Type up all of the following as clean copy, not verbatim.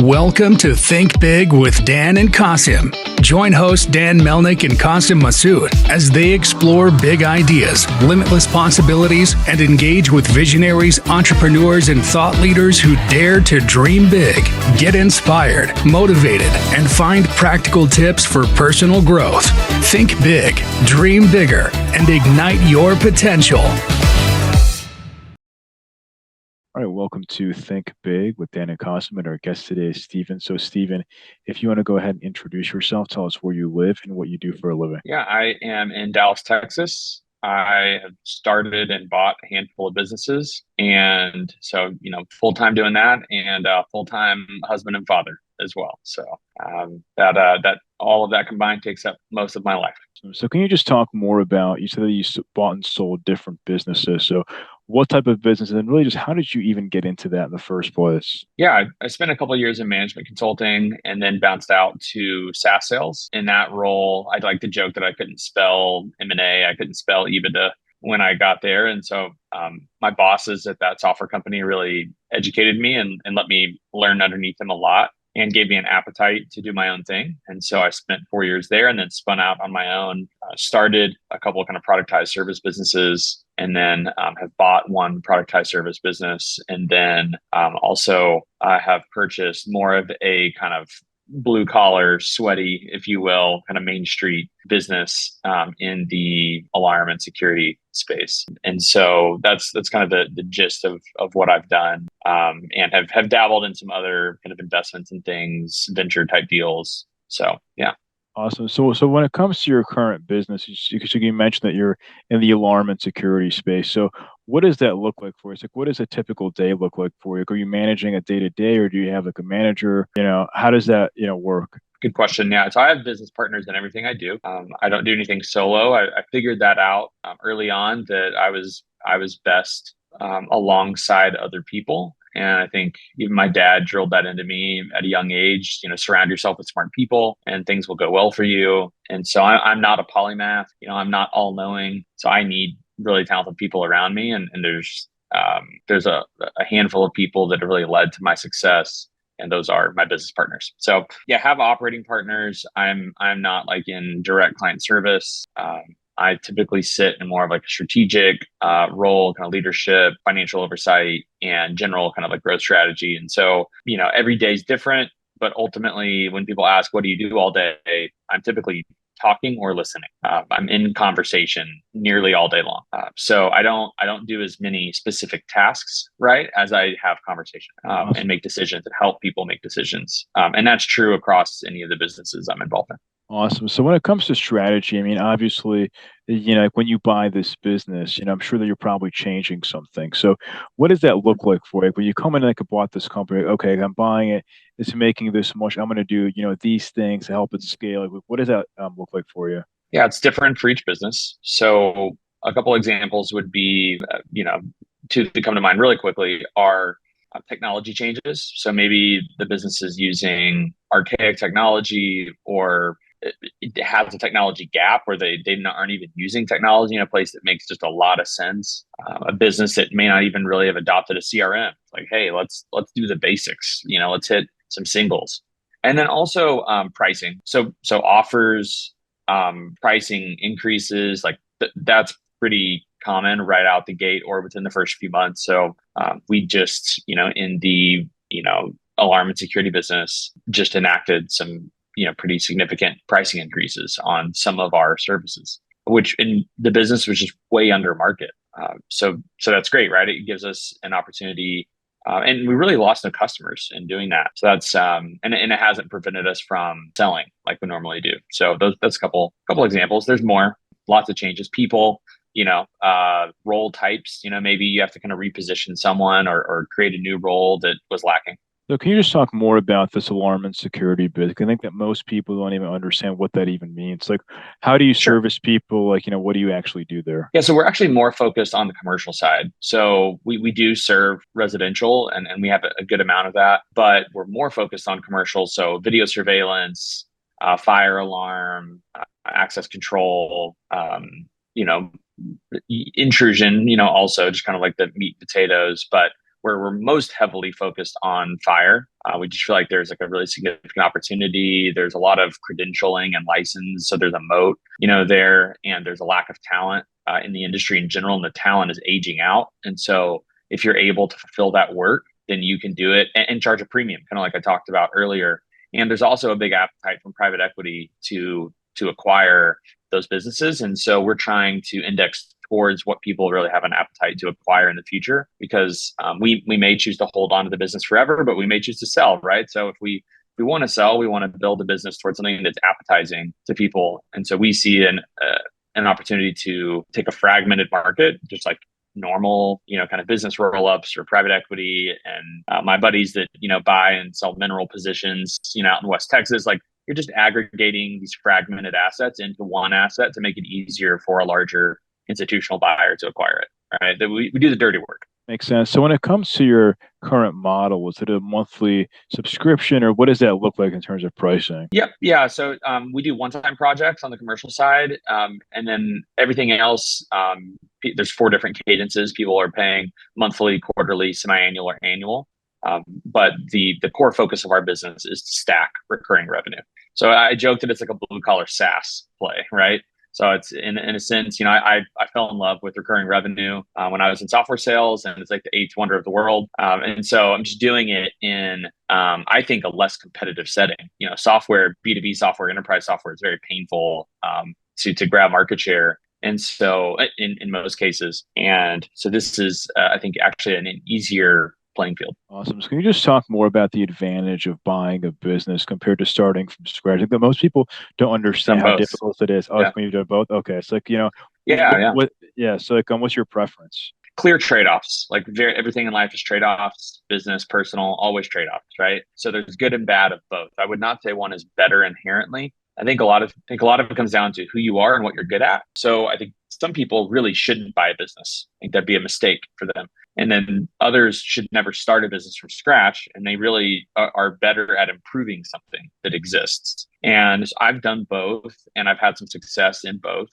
Welcome to Think Big with Dan and Qasim. Join hosts Dan Melnick and Qasim Masood as they explore big ideas, limitless possibilities, and engage with visionaries, entrepreneurs, and thought leaders who dare to dream big, get inspired, motivated, and find practical tips for personal growth. Think big, dream bigger, and ignite your potential. All right, welcome to Think Big with Dan and Qasim, and our guest today is Stephen. So, Stephen, if you want to go ahead and introduce yourself, tell us where you live and what you do for a living. Yeah, I am in Dallas, Texas. I have started and bought a handful of businesses, and so full time doing that, and full time husband and father as well. So that all of that combined takes up most of my life. So, can you just talk more about? You said that you bought and sold different businesses. So, what type of business, and really just how did you even get into that in the first place? Yeah, I spent a couple of years in management consulting and then bounced out to SaaS sales. In that role, I'd like to joke that I couldn't spell M&A, I couldn't spell EBITDA when I got there. And so my bosses at that software company really educated me and let me learn underneath them a lot and gave me an appetite to do my own thing. And so I spent 4 years there and then spun out on my own, started a couple of kind of productized service businesses, and then have bought one productized service business. And then also I have purchased more of a kind of blue collar, sweaty, if you will, kind of Main Street business in the alarm and security space. And so that's kind of the gist of what I've done, and have dabbled in some other kind of investments and things, venture type deals. So yeah. Awesome. So when it comes to your current business, you mentioned that you're in the alarm and security space. So what does that look like for you? It's like, what does a typical day look like for you? Are you managing a day to day, or do you have like a manager? How does that, work? Good question. Yeah. So I have business partners in everything I do. I don't do anything solo. I figured that out early on, that I was best alongside other people. And I think even my dad drilled that into me at a young age, surround yourself with smart people and things will go well for you. And so I'm not a polymath, I'm not all knowing. So I need really talented people around me. And there's a handful of people that have really led to my success. And those are my business partners. So yeah, have operating partners. I'm not like in direct client service. I typically sit in more of like a strategic role, kind of leadership, financial oversight, and general kind of like growth strategy. And so, every day is different, but ultimately when people ask, what do you do all day? I'm typically talking or listening. I'm in conversation nearly all day long. So I don't do as many specific tasks, right, as I have conversation and make decisions and help people make decisions. And that's true across any of the businesses I'm involved in. Awesome. So when it comes to strategy, I mean, obviously, like when you buy this business, I'm sure that you're probably changing something. So what does that look like for you? When you come in and like, I bought this company, okay, I'm buying it, it's making this much, I'm going to do, these things to help it scale. Like, what does that look like for you? Yeah, it's different for each business. So a couple examples would be, two that come to mind really quickly are technology changes. So maybe the business is using archaic technology, or it has a technology gap where they aren't even using technology in a place that makes just a lot of sense. A business that may not even really have adopted a CRM. It's like, hey, let's do the basics. Let's hit some singles, and then also pricing. So offers, pricing increases, like that's pretty common right out the gate or within the first few months. So we just in the alarm and security business just enacted some pretty significant pricing increases on some of our services, which in the business was just way under market. So that's great, right? It gives us an opportunity, and we really lost no customers in doing that. So that's and it hasn't prevented us from selling like we normally do. So that's a couple examples. There's more, lots of changes. People, role types. Maybe you have to kind of reposition someone or create a new role that was lacking. So can you just talk more about this alarm and security bit? I think that most people don't even understand what that even means. Like, how do you service people? Like, what do you actually do there? Yeah, so we're actually more focused on the commercial side. So we do serve residential and we have a good amount of that, but we're more focused on commercial. So video surveillance, fire alarm, access control, intrusion, also just kind of like the meat and potatoes, but where we're most heavily focused on fire. We just feel like there's like a really significant opportunity. There's a lot of credentialing and license. So there's a moat, there, and there's a lack of talent in the industry in general, and the talent is aging out. And so if you're able to fulfill that work, then you can do it and charge a premium, kind of like I talked about earlier. And there's also a big appetite from private equity to acquire those businesses. And so we're trying to index towards what people really have an appetite to acquire in the future, because we may choose to hold on to the business forever, but we may choose to sell, right? So if we want to sell, we want to build a business towards something that's appetizing to people. And so we see an opportunity to take a fragmented market, just like normal, kind of business roll-ups or private equity. And my buddies that, buy and sell mineral positions, out in West Texas, like you're just aggregating these fragmented assets into one asset to make it easier for a larger institutional buyer to acquire it, right? That we do the dirty work. Makes sense. So when it comes to your current model, was it a monthly subscription, or what does that look like in terms of pricing? Yep. Yeah. So we do one-time projects on the commercial side, and then everything else. There's 4 different cadences. People are paying monthly, quarterly, semi-annual, or annual. But the core focus of our business is to stack recurring revenue. So I joked that it's like a blue-collar SaaS play, right? So it's in a sense, I fell in love with recurring revenue when I was in software sales, and it's like the eighth wonder of the world. And so I'm just doing it in, I think, a less competitive setting. Software, B2B software, enterprise software is very painful to grab market share. And so in most cases, and so this is, I think, actually an easier playing field. Awesome. So can you just talk more about the advantage of buying a business compared to starting from scratch? I think that most people don't understand how difficult it is. Oh, yeah. When you do both. Okay. It's like, So like, what's your preference? Clear trade-offs. Like everything in life is trade-offs, business, personal, always trade-offs, right? So there's good and bad of both. I would not say one is better inherently. I think a lot of it comes down to who you are and what you're good at. So I think some people really shouldn't buy a business. I think that'd be a mistake for them. And then others should never start a business from scratch, and they really are better at improving something that exists. And I've done both, and I've had some success in both.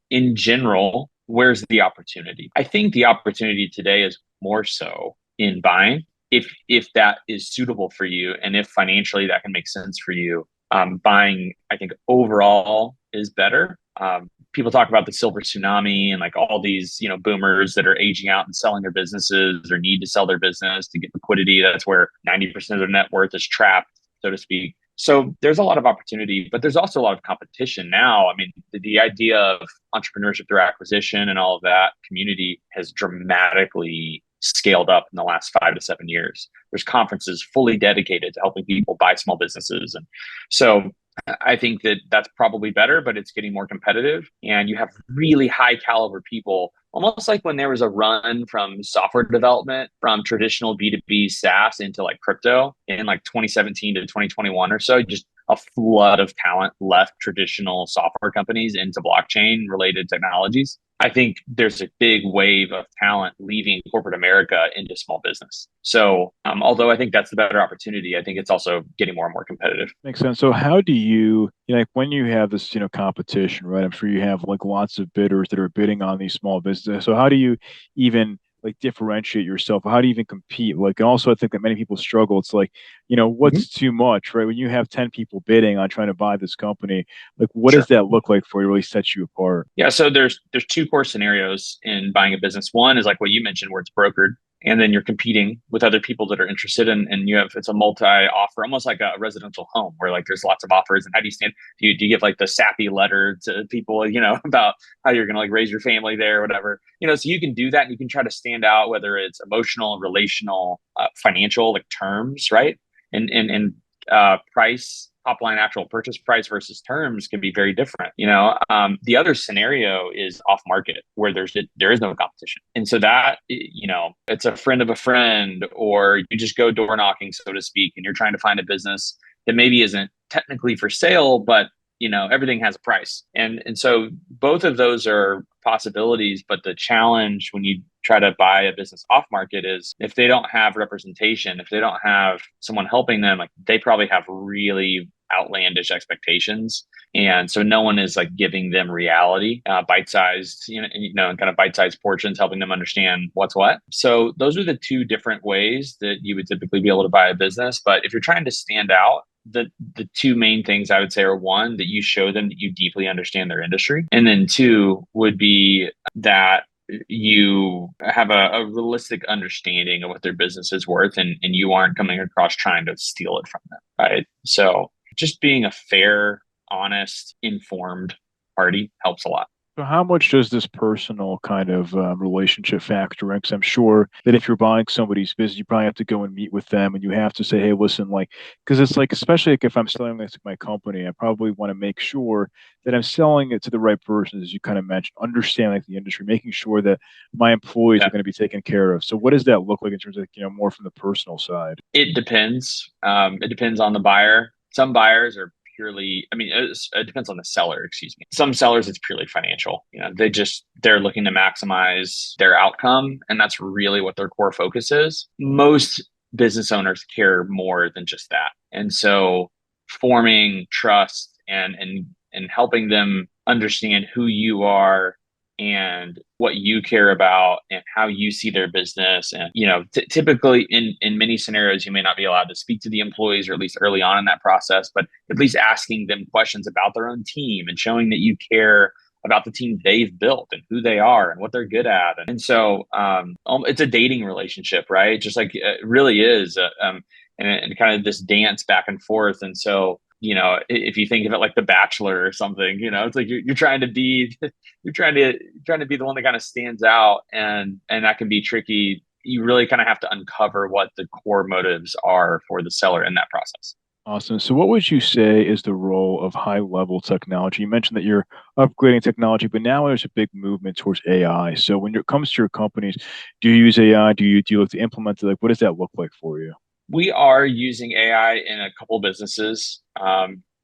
In general, where's the opportunity? I think the opportunity today is more so in buying, if that is suitable for you, and if financially that can make sense for you. Buying, I think, overall is better. People talk about the silver tsunami and like all these, boomers that are aging out and selling their businesses or need to sell their business to get liquidity. That's where 90% of their net worth is trapped, so to speak. So there's a lot of opportunity, but there's also a lot of competition now. I mean, the idea of entrepreneurship through acquisition and all of that community has dramatically scaled up in the last 5 to 7 years. There's conferences fully dedicated to helping people buy small businesses. And so I think that that's probably better, but it's getting more competitive, and you have really high caliber people, almost like when there was a run from software development from traditional B2B SaaS into like crypto in like 2017 to 2021 or so. Just a flood of talent left traditional software companies into blockchain related technologies. I think there's a big wave of talent leaving corporate America into small business. So although I think that's the better opportunity, I think it's also getting more and more competitive. Makes sense. So how do you, like when you have this, competition, right? I'm sure you have like lots of bidders that are bidding on these small businesses. So how do you even like differentiate yourself? How do you even compete? Like, and also I think that many people struggle. It's like, what's too much, right? When you have 10 people bidding on trying to buy this company, like what does that look like for you? Really sets you apart? Yeah. So there's 2 core scenarios in buying a business. One is like what you mentioned, where it's brokered, and then you're competing with other people that are interested in, and it's a multi-offer, almost like a residential home where like there's lots of offers. And how do you stand? Do you give like the sappy letter to people, about how you're going to like raise your family there or whatever, so you can do that, and you can try to stand out, whether it's emotional, relational, financial, like terms, right? And price, top line actual purchase price versus terms can be very different. The other scenario is off market, where there is no competition. And so that, it's a friend of a friend, or you just go door knocking, so to speak, and you're trying to find a business that maybe isn't technically for sale, but everything has a price. And so both of those are possibilities, but the challenge when you try to buy a business off market is if they don't have representation, if they don't have someone helping them, like they probably have really outlandish expectations. And so no one is like giving them reality, bite-sized, and kind of bite-sized portions, helping them understand what's what. So those are the two different ways that you would typically be able to buy a business. But if you're trying to stand out, the two main things I would say are, one, that you show them that you deeply understand their industry. And then two would be that you have a realistic understanding of what their business is worth, and you aren't coming across trying to steal it from them. Right. So just being a fair, honest, informed party helps a lot. So how much does this personal kind of relationship factor in? Because I'm sure that if you're buying somebody's business, you probably have to go and meet with them, and you have to say, hey, listen, like, because it's like, especially like if I'm selling this to my company, I probably want to make sure that I'm selling it to the right person, as you kind of mentioned, understanding like the industry, making sure that my employees Yeah. are going to be taken care of. So what does that look like in terms of, more from the personal side? It depends. It depends on the buyer. Some buyers are purely, it depends on the seller, excuse me. Some sellers, it's purely financial. They're looking to maximize their outcome, and that's really what their core focus is. Most business owners care more than just that. And so forming trust and helping them understand who you are and what you care about and how you see their business. And, typically in many scenarios, you may not be allowed to speak to the employees, or at least early on in that process, but at least asking them questions about their own team and showing that you care about the team they've built and who they are and what they're good at. And so it's a dating relationship, right? Just like it really is. And kind of this dance back and forth. And so, if you think of it like The Bachelor or something, it's like you're trying to be the one that kind of stands out, and that can be tricky. You really kind of have to uncover what the core motives are for the seller in that process. Awesome. So what would you say is the role of high level technology? You mentioned that you're upgrading technology, but now there's a big movement towards AI. So when it comes to your companies, do you use AI? Do you look to implement it? Like, what does that look like for you? We are using AI in a couple businesses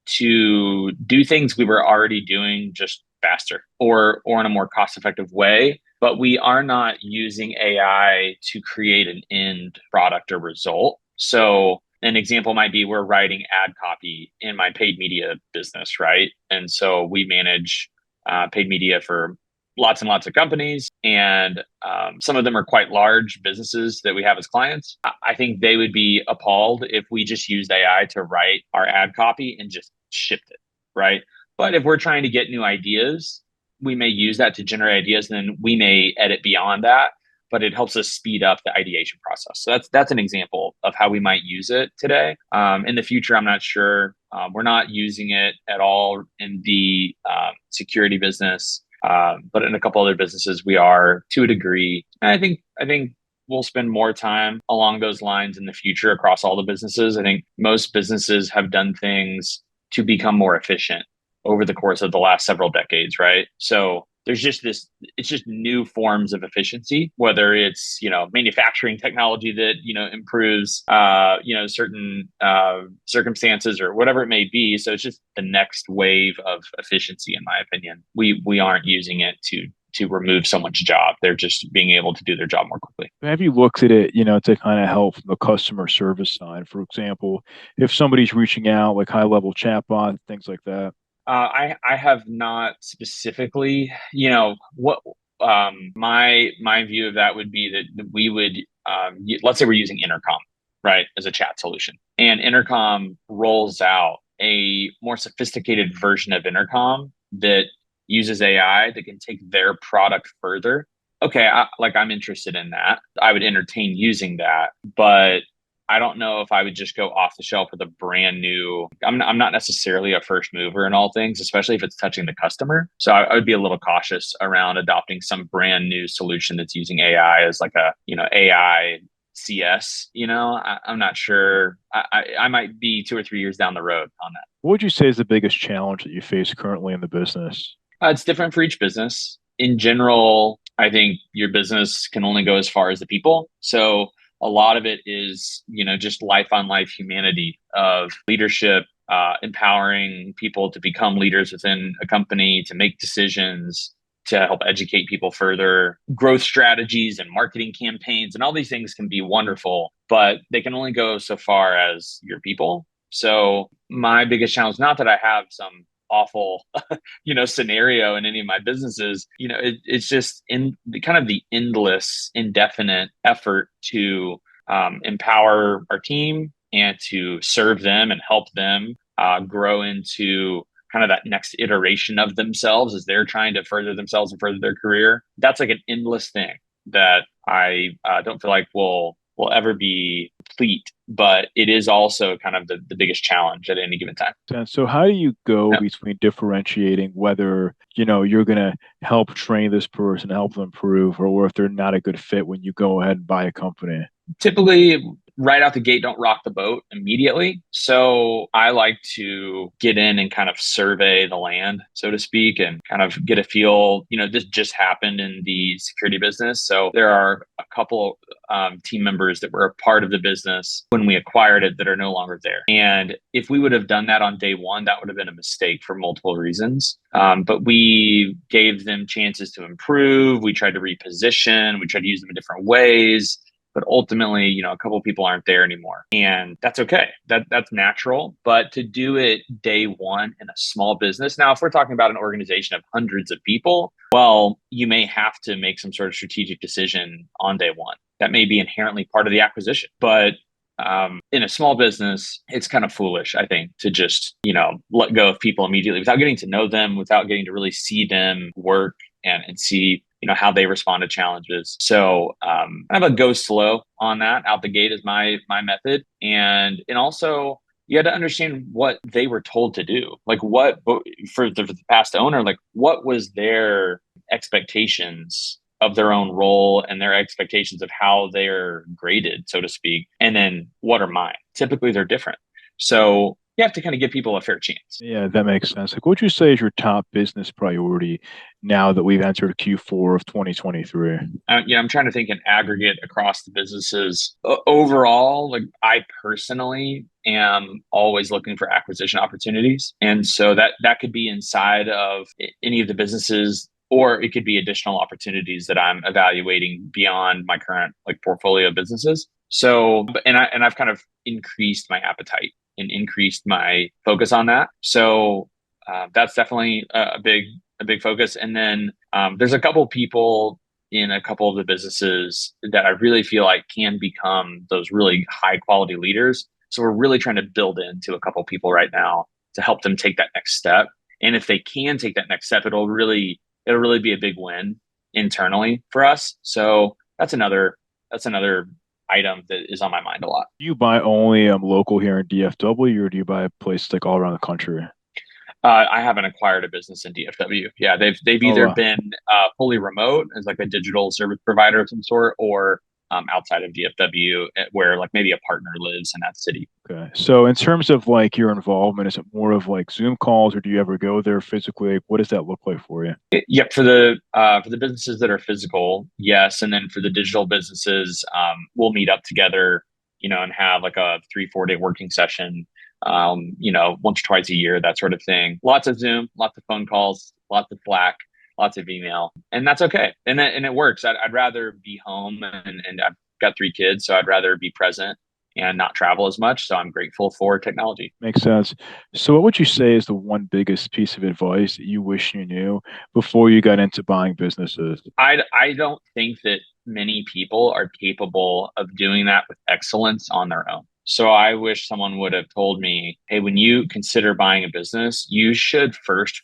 to do things we were already doing just faster or in a more cost-effective way. But we are not using AI to create an end product or result. So an example might be, we're writing ad copy in my paid media business, right? And so we manage paid media for lots and lots of companies, and some of them are quite large businesses that we have as clients. I think they would be appalled if we just used AI to write our ad copy and just shipped it, right? But if we're trying to get new ideas, we may use that to generate ideas, and then we may edit beyond that, but it helps us speed up the ideation process. So that's an example of how we might use it today. In the future, I'm not sure. We're not using it at all in the security business. But in a couple other businesses, we are, to a degree. And I think we'll spend more time along those lines in the future across all the businesses. I think most businesses have done things to become more efficient over the course of the last several decades, right? So there's just it's just new forms of efficiency, whether it's, manufacturing technology that, improves, certain circumstances or whatever it may be. So it's just the next wave of efficiency, in my opinion. We aren't using it to remove someone's job. They're just being able to do their job more quickly. Have you looked at it, to kind of help from the customer service side? For example, if somebody's reaching out, like high level chatbot, things like that. I have not specifically, what my view of that would be that we would, let's say we're using Intercom, right, as a chat solution, and Intercom rolls out a more sophisticated version of Intercom that uses AI that can take their product further. Okay, I'm interested in that. I would entertain using that, but I don't know if I would just go off the shelf with a brand new. I'm not necessarily a first mover in all things, especially if it's touching the customer. So I would be a little cautious around adopting some brand new solution that's using AI as like a AI CS. I'm not sure. I might be 2 or 3 years down the road on that. What would you say is the biggest challenge that you face currently in the business? It's different for each business. In general, I think your business can only go as far as the people. So a lot of it is, just life on life humanity of leadership, empowering people to become leaders within a company, to make decisions, to help educate people further. Growth strategies and marketing campaigns and all these things can be wonderful, but they can only go so far as your people. So, my biggest challenge, not that I have some awful, scenario in any of my businesses, it's just in the kind of the endless, indefinite effort to empower our team and to serve them and help them grow into kind of that next iteration of themselves as they're trying to further themselves and further their career. That's like an endless thing that I don't feel like will ever be complete, but it is also kind of the biggest challenge at any given time. And so how do you go between differentiating whether, you're going to help train this person, help them improve, or if they're not a good fit when you go ahead and buy a company? Typically, right out the gate, don't rock the boat immediately. So I like to get in and kind of survey the land, so to speak, and kind of get a feel. This just happened in the security business. So there are a couple team members that were a part of the business when we acquired it that are no longer there. And if we would have done that on day one, that would have been a mistake for multiple reasons. But we gave them chances to improve. We tried to reposition. We tried to use them in different ways. But ultimately, a couple of people aren't there anymore. And that's okay. That's natural. But to do it day one in a small business. Now, if we're talking about an organization of hundreds of people, well, you may have to make some sort of strategic decision on day one. That may be inherently part of the acquisition. But in a small business, it's kind of foolish, I think, to just, let go of people immediately without getting to know them, without getting to really see them work and see how they respond to challenges. So kind of a go slow on that out the gate is my method. And also you had to understand what they were told to do. Like what for the past owner, like what was their expectations of their own role and their expectations of how they're graded, so to speak. And then what are mine? Typically they're different. So you have to kind of give people a fair chance. Yeah, that makes sense. Like, what would you say is your top business priority now that we've entered Q4 of 2023? I'm trying to think in aggregate across the businesses. Overall, like I personally am always looking for acquisition opportunities. And so that could be inside of any of the businesses, or it could be additional opportunities that I'm evaluating beyond my current portfolio of businesses. So, and I've kind of increased my appetite and increased my focus on that. So that's definitely a big focus. And then there's a couple people in a couple of the businesses that I really feel like can become those really high quality leaders. So we're really trying to build into a couple people right now to help them take that next step. And if they can take that next step, it'll really be a big win internally for us. So that's another item that is on my mind a lot. Do you buy only local here in DFW, or do you buy places like all around the country? I haven't acquired a business in DFW. Yeah, they've either been fully remote as like a digital service provider of some sort, or outside of DFW where maybe a partner lives in that city. Okay. So in terms of your involvement, is it more of Zoom calls, or do you ever go there physically? What does that look like for you? Yep. For the businesses that are physical, yes. And then for the digital businesses, we'll meet up together, and have a 3-4 day working session, once or twice a year, that sort of thing. Lots of Zoom, lots of phone calls, lots of Slack, lots of email, and that's okay. And it works. I'd rather be home, and I've got 3 kids, so I'd rather be present and not travel as much. So I'm grateful for technology. Makes sense. So what would you say is the one biggest piece of advice that you wish you knew before you got into buying businesses? I don't think that many people are capable of doing that with excellence on their own. So I wish someone would have told me, hey, when you consider buying a business, you should first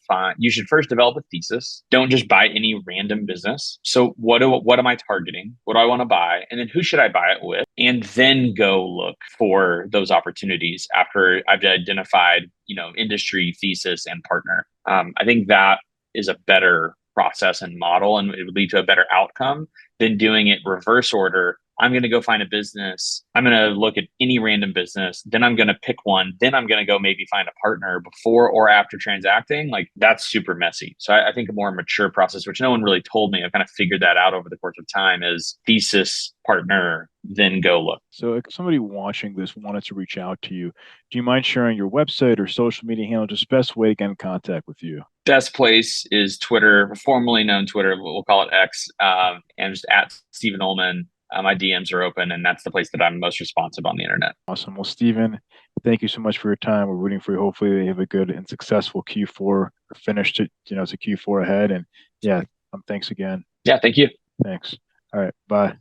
develop a thesis. Don't just buy any random business. So what am I targeting? What do I want to buy? And then who should I buy it with? And then go look for those opportunities after I've identified, industry, thesis, and partner. I think that is a better process and model, and it would lead to a better outcome than doing it reverse order. I'm going to go find a business. I'm going to look at any random business. Then I'm going to pick one. Then I'm going to go maybe find a partner before or after transacting. That's super messy. So I think a more mature process, which no one really told me, I've kind of figured that out over the course of time, is thesis, partner, then go look. So if somebody watching this wanted to reach out to you, do you mind sharing your website or social media handle, just best way to get in contact with you? Best place is Twitter, formerly known Twitter, we'll call it X, and just at Stephen Olmon. my DMs are open, and that's the place that I'm most responsive on the internet. Awesome. Well, Stephen, thank you so much for your time. We're rooting for you. Hopefully you have a good and successful Q4 or finish to, it's a Q4 ahead. And yeah, thanks again. Yeah, thank you. Thanks. All right. Bye.